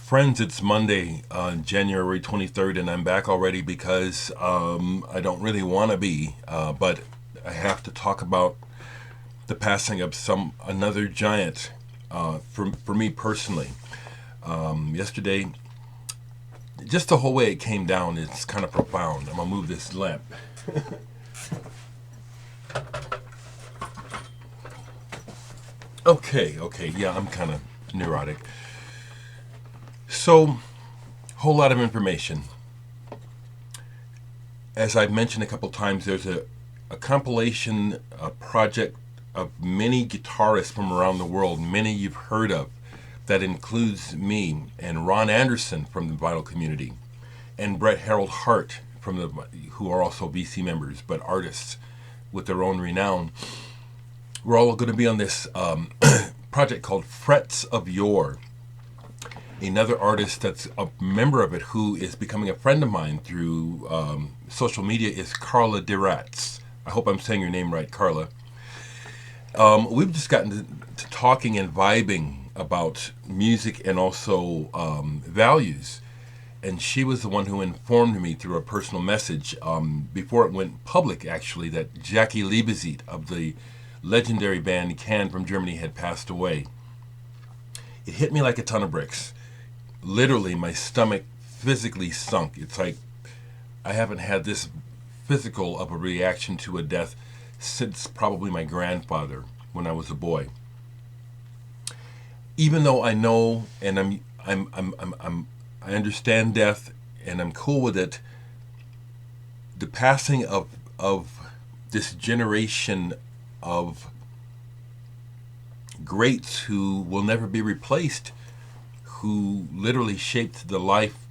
Friends, it's Monday, January 23rd, and I'm back already because I don't really want to be, but I have to talk about the passing of another giant for me personally. Yesterday, just the whole way it came down is kind of profound. I'm going to move this lamp. Okay, yeah, I'm kind of neurotic. So, whole lot of information. As I've mentioned a couple times, there's a compilation, a project of many guitarists from around the world, many you've heard of, that includes me and Ron Anderson from the vinyl community, and Brett Harold Hart who are also VC members, but artists with their own renown. We're all going to be on this project called Frets of Yore. Another artist that's a member of it who is becoming a friend of mine through social media is Carla Dereck. I hope I'm saying your name right, Carla. We've just gotten to talking and vibing about music and also values. And she was the one who informed me through a personal message before it went public, actually, that Jaki Liebezeit of the legendary band Can from Germany had passed away. It hit me like a ton of bricks. Literally, my stomach physically sunk. It's like I haven't had this physical of a reaction to a death since probably my grandfather when I was a boy. Even though I know and I understand death and I'm cool with it, the passing of this generation of greats who will never be replaced, who literally shaped the life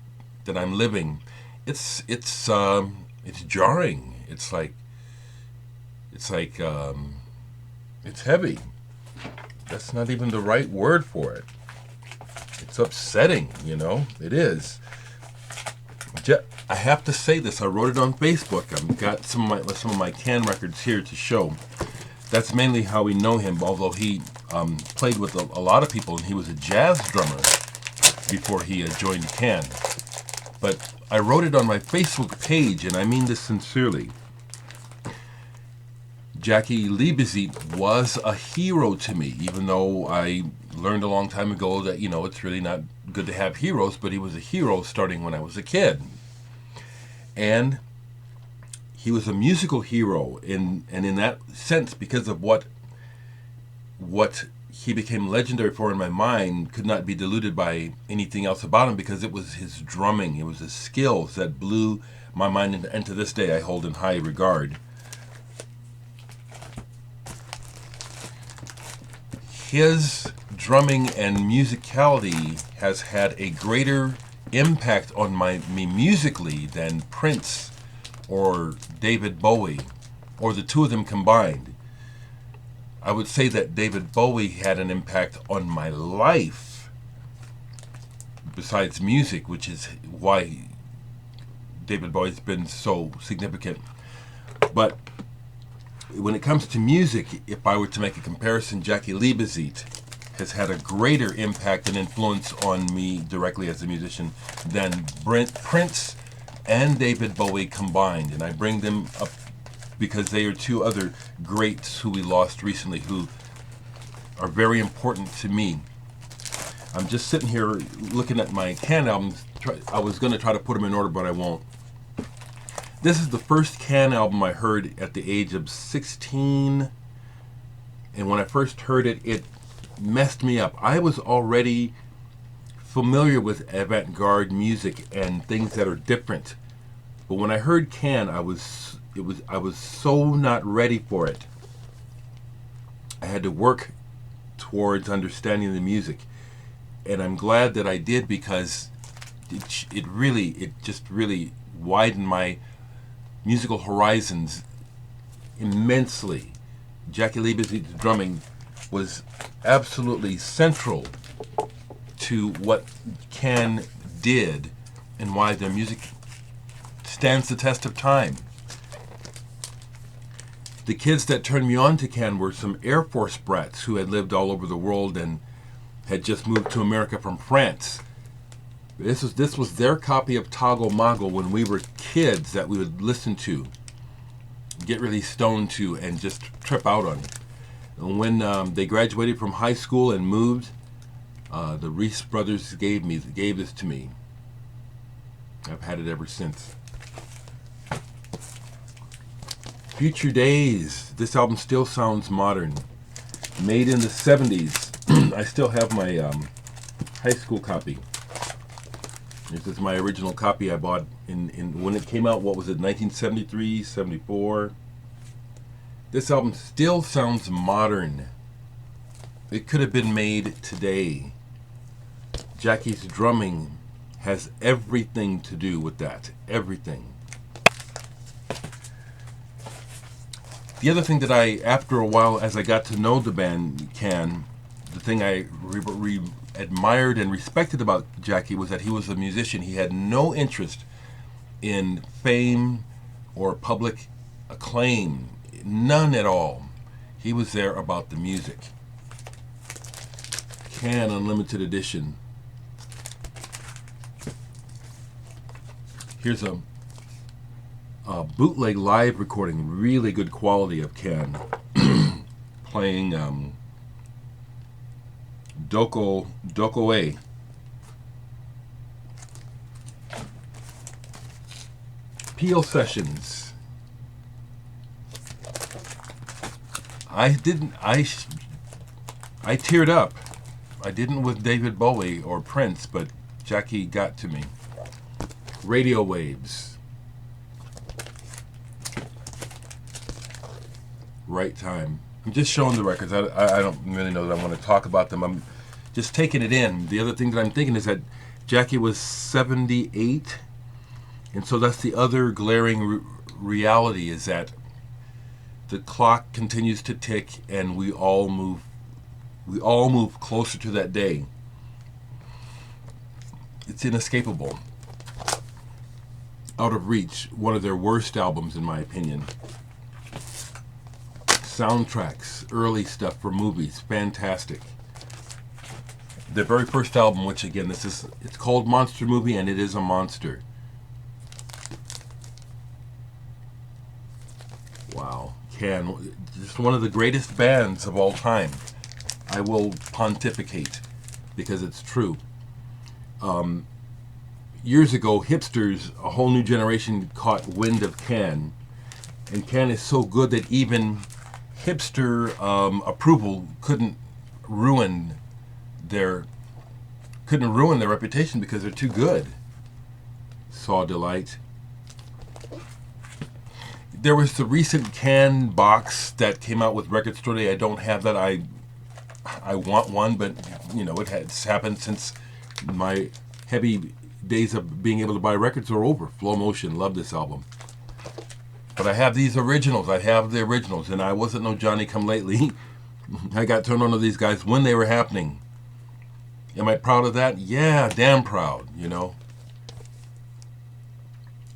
that I'm living, it's jarring. It's heavy. That's not even the right word for it. It's upsetting, It is. I have to say this. I wrote it on Facebook. I've got some of my Can records here to show. That's mainly how we know him, although he played with a lot of people, and he was a jazz drummer before he joined Can. But I wrote it on my Facebook page, and I mean this sincerely. Jaki Liebezeit was a hero to me, even though I learned a long time ago that, it's really not good to have heroes, but he was a hero starting when I was a kid. And he was a musical hero, and in that sense, because of what he became legendary for in my mind, could not be diluted by anything else about him, because it was his drumming, it was his skills that blew my mind, and to this day I hold in high regard. His drumming and musicality has had a greater impact on me musically than Prince or David Bowie, or the two of them combined. I would say that David Bowie had an impact on my life besides music, which is why David Bowie's been so significant. But when it comes to music, if I were to make a comparison, Jaki Liebezeit has had a greater impact and influence on me directly as a musician than Prince and David Bowie combined. And I bring them up because they are two other greats who we lost recently who are very important to me. I'm just sitting here looking at my Can albums. I was going to try to put them in order, but I won't. This is the first Can album I heard at the age of 16. And when I first heard it, it messed me up. I was already familiar with avant-garde music and things that are different. But when I heard Can, I was so not ready for it. I had to work towards understanding the music. And I'm glad that I did, because it just really widened my musical horizons immensely. Jaki Liebezeit's drumming was absolutely central to what Can did and why their music stands the test of time. The kids that turned me on to Can were some Air Force brats who had lived all over the world and had just moved to America from France. This was their copy of Toggle Moggle when we were kids that we would listen to, get really stoned to, and just trip out on. And when they graduated from high school and moved, the Reese brothers gave this to me. I've had it ever since. Future Days. This album still sounds modern. Made in the 70s. I still have my high school copy. This is my original copy I bought in when it came out. What was it, 1973, 74? This album still sounds modern. It could have been made today. Jaki's drumming has everything to do with that. Everything. The other thing that after a while, as I got to know the band Can, the thing I admired and respected about Jaki was that he was a musician. He had no interest in fame or public acclaim. None at all. He was there about the music. Can Unlimited Edition. Here's a bootleg live recording, really good quality of Can playing Doko A. Peel Sessions. I teared up. I didn't with David Bowie or Prince, but Jaki got to me. Radio Waves. Right Time. I'm just showing the records. I don't really know that I want to talk about them. I'm just taking it in. The other thing that I'm thinking is that Jaki was 78, and so that's the other glaring reality, is that the clock continues to tick, and we all move closer to that day. It's inescapable. Out of Reach, one of their worst albums in my opinion. Soundtracks, early stuff for movies, fantastic. Their very first album, which again, it's called Monster Movie, and it is a monster. Wow. Can, just one of the greatest bands of all time. I will pontificate because it's true. Years ago, hipsters, a whole new generation, caught wind of Can, and Can is so good that even hipster approval couldn't ruin their reputation because they're too good. Saw Delight. There was the recent Can box that came out with Record Store Day. I don't have that. I want one, but it has happened since my heavy days of being able to buy records are over. Flow Motion, love this album. But I have these originals. I have the originals, and I wasn't no Johnny come lately. I got turned on to these guys when they were happening. Am I proud of that? Yeah, damn proud,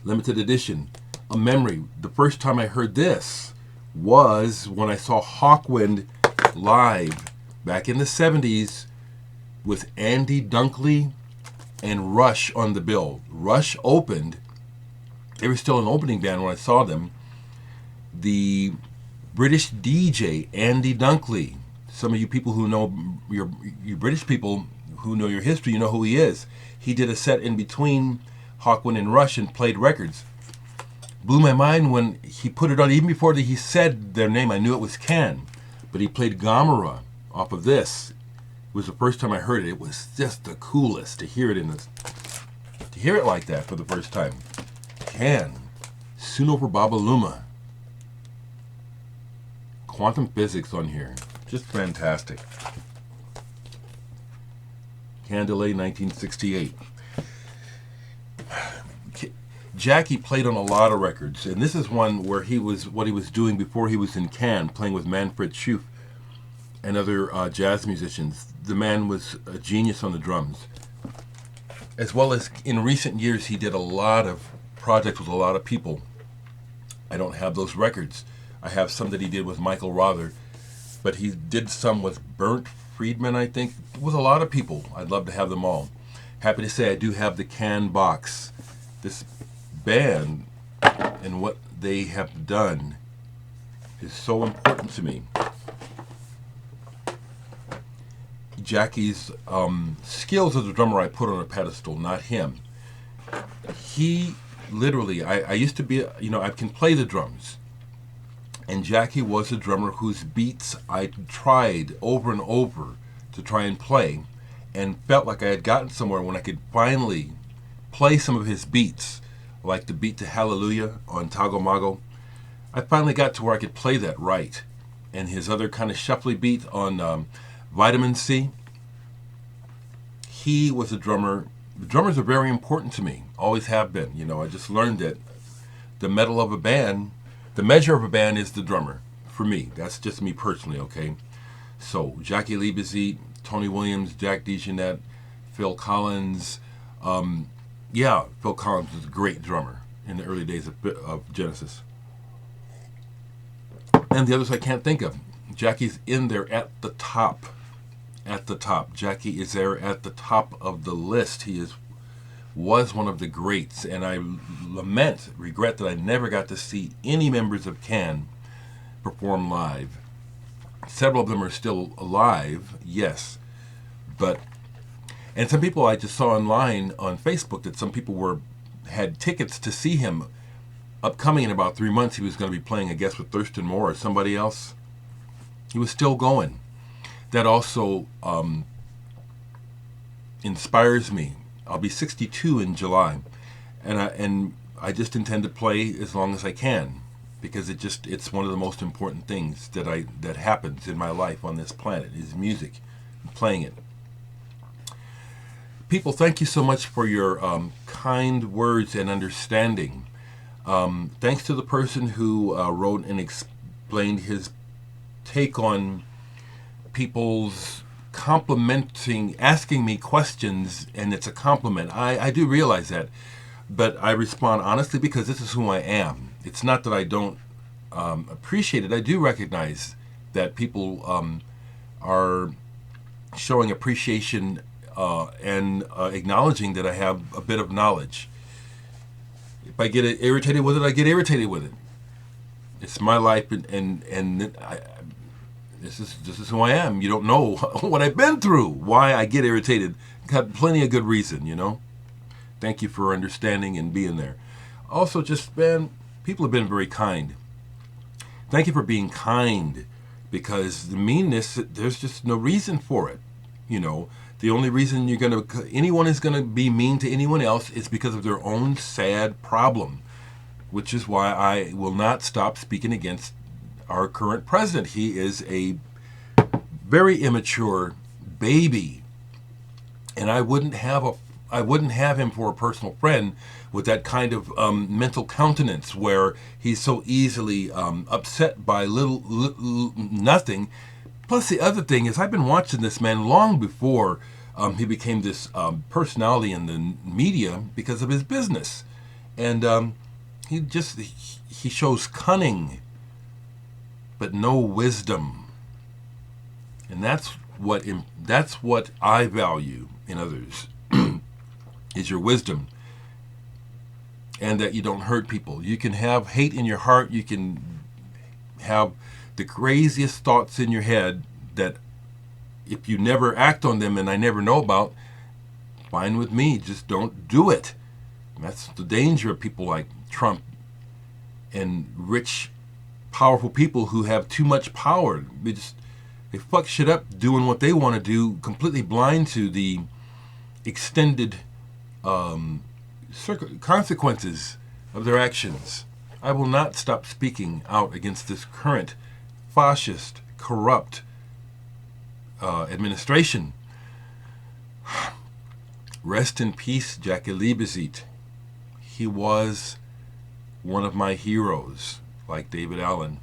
Limited Edition, A Memory. The first time I heard this was when I saw Hawkwind live back in the 70s with Andy Dunkley and Rush on the bill. Rush opened. They were still an opening band when I saw them. The British DJ, Andy Dunkley. Some of you people who know, you British people who know your history, you know who he is. He did a set in between Hawkwind and Rush and played records. Blew my mind when he put it on, even before he said their name. I knew it was Can. But he played Gomorrah off of this. It was the first time I heard it. It was just the coolest to hear it to hear it like that for the first time. Can. Soon Over Babaluma. Quantum Physics on here. Just fantastic. Candelay, 1968. Jaki played on a lot of records, and this is one where what he was doing before he was in Can, playing with Manfred Schuf and other jazz musicians. The man was a genius on the drums. As well as in recent years, he did a lot of projects with a lot of people. I don't have those records. I have some that he did with Michael Rother, but he did some with Bernd Friedman, I think, with a lot of people. I'd love to have them all. Happy to say I do have the can box. This band and what they have done is so important to me. Jaki's skills as a drummer I put on a pedestal, not him. He literally, I used to be, I can play the drums. And Jaki was a drummer whose beats I tried over and over to try and play, and felt like I had gotten somewhere when I could finally play some of his beats, like the beat to Hallelujah on Tago Mago. I finally got to where I could play that right. And his other kind of shuffly beat on Vitamin C. He was a drummer. The drummers are very important to me, always have been. I just learned that the metal of a band, the measure of a band is the drummer, for me. That's just me personally, okay? So, Jaki Liebezeit, Tony Williams, Jack DeJohnette, Phil Collins. Phil Collins was a great drummer in the early days of Genesis. And the others I can't think of. Jaki's in there at the top. At the top. Jaki is there at the top of the list. He was one of the greats, and I regret that I never got to see any members of Can perform live. Several of them are still alive, yes, and some people I just saw online on Facebook that some people had tickets to see him upcoming in about 3 months. He was going to be playing, I guess, with Thurston Moore or somebody else. He was still going. That also inspires me. I'll be 62 in July, and I just intend to play as long as I can, because it's one of the most important things that happens in my life on this planet is music, and playing it. People, thank you so much for your kind words and understanding. Thanks to the person who wrote and explained his take on people's asking me questions, and it's a compliment. I do realize that, but I respond honestly because this is who I am. It's not that I don't appreciate it. I do recognize that people are showing appreciation and acknowledging that I have a bit of knowledge. If I get irritated with it, I get irritated with it. It's my life, and this is who I am. You don't know what I've been through, why I get irritated. Got plenty of good reason, Thank you for understanding and being there. Also, people have been very kind. Thank you for being kind, because the meanness, there's just no reason for it. The only reason anyone is going to be mean to anyone else is because of their own sad problem, which is why I will not stop speaking against our current president. He is a very immature baby, and I wouldn't have him for a personal friend with that kind of mental countenance where he's so easily upset by nothing. Plus, the other thing is, I've been watching this man long before he became this personality in the media because of his business, and he shows cunning, but no wisdom, and that's what I value in others is your wisdom, and that you don't hurt people. You can have hate in your heart. You can have the craziest thoughts in your head that if you never act on them and I never know about, fine with me. Just don't do it. And that's the danger of people like Trump and rich, powerful people who have too much power. They fuck shit up doing what they want to do, completely blind to the extended consequences of their actions. I will not stop speaking out against this current fascist, corrupt administration. Rest in peace, Jaki Liebezeit. He was one of my heroes, like David Allen.